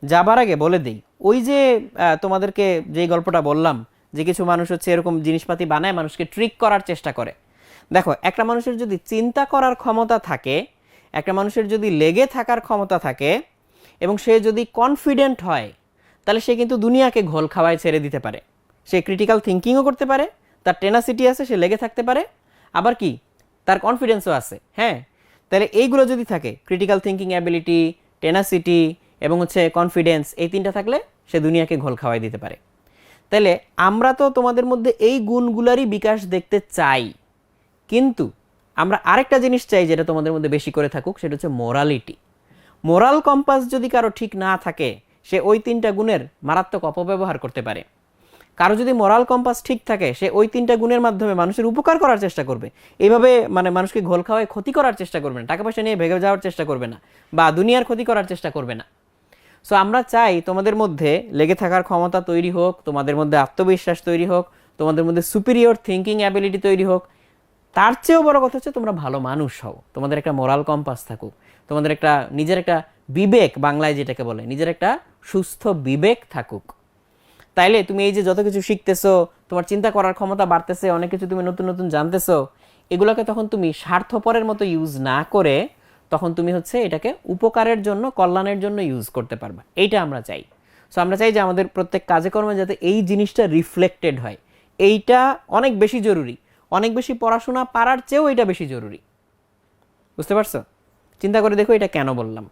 যাবার আগে বলে দেই, ওই যে তোমাদেরকে যেই গল্পটা বললাম, যে কিছু মানুষ হচ্ছে এরকম জিনিসপাতি বানায় মানুষকে ট্রিক করার চেষ্টা করে। দেখো, একটা মানুষের যদি চিন্তা করার ক্ষমতা থাকে, একটা মানুষের যদি লেগে থাকার ক্ষমতা থাকে, এবং সে যদি কনফিডেন্ট হয়, তাহলে সে কিন্তু দুনিয়াকে ঘোল খাওয়ায় ছেড়ে দিতে পারে। সে ক্রিটিক্যাল থিঙ্কিংও করতে পারে, তার টেনাসিটি আছে, সে লেগে থাকতে পারে, আবার কি তার কনফিডেন্সও আছে। হ্যাঁ, তাহলে এইগুলো যদি থাকে, ক্রিটিক্যাল থিঙ্কিং অ্যাবিলিটি, টেনাসিটি এবং হচ্ছে কনফিডেন্স, এই তিনটা থাকলে সে দুনিয়াকে ঘোল খাওয়াই দিতে পারে। তাহলে আমরা তো তোমাদের মধ্যে এই গুণগুলারই বিকাশ দেখতে চাই, কিন্তু আমরা আরেকটা জিনিস চাই যেটা তোমাদের মধ্যে বেশি করে থাকুক, সেটা হচ্ছে মোরালিটি। মোরাল কম্পাস যদি কারো ঠিক না থাকে, সে ওই তিনটা গুণের মারাত্মক অপব্যবহার করতে পারে। কারো যদি মোরাল কম্পাস ঠিক থাকে, সে ওই তিনটা গুণের মাধ্যমে মানুষের উপকার করার চেষ্টা করবে। এইভাবে মানে মানুষকে ঘোল খাওয়ায় ক্ষতি করার চেষ্টা করবে না, টাকা পয়সা নিয়ে ভেগে যাওয়ার চেষ্টা করবে না, বা দুনিয়ার ক্ষতি করার চেষ্টা করবে না। সো আমরা চাই তোমাদের মধ্যে লেগে থাকার ক্ষমতা তৈরি হোক, তোমাদের মধ্যে আত্মবিশ্বাস তৈরি হোক, তোমাদের মধ্যে সুপিরিয়র থিঙ্কিং অ্যাবিলিটি তৈরি হোক। তার চেয়েও বড় কথা হচ্ছে তোমরা ভালো মানুষ হও, তোমাদের একটা মোরাল কম্পাস থাকুক, তোমাদের একটা নিজের একটা বিবেক, বাংলায় যেটাকে বলে নিজের একটা সুস্থ বিবেক থাকুক। তাইলে তুমি এই যে যত কিছু শিখতেছো, তোমার চিন্তা করার ক্ষমতা বাড়তেছে, অনেক কিছু তুমি নতুন নতুন জানতেছো, এগুলোকে তখন তুমি স্বার্থপরের মতো ইউজ না করে, তখন তুমি হচ্ছে এটাকে উপকারের জন্য, কল্যাণের জন্য ইউজ করতে পারবা। এইটা আমরা চাই। সো আমরা চাই যে আমাদের প্রত্যেক কাজে কর্মে যাতে এই জিনিসটা রিফ্লেক্টেড হয়। এইটা অনেক বেশি জরুরি, অনেক বেশি পড়াশোনা পারার চেয়েও এটা বেশি জরুরি। বুঝতে পারছো? চিন্তা করে দেখো এটা কেন বললাম।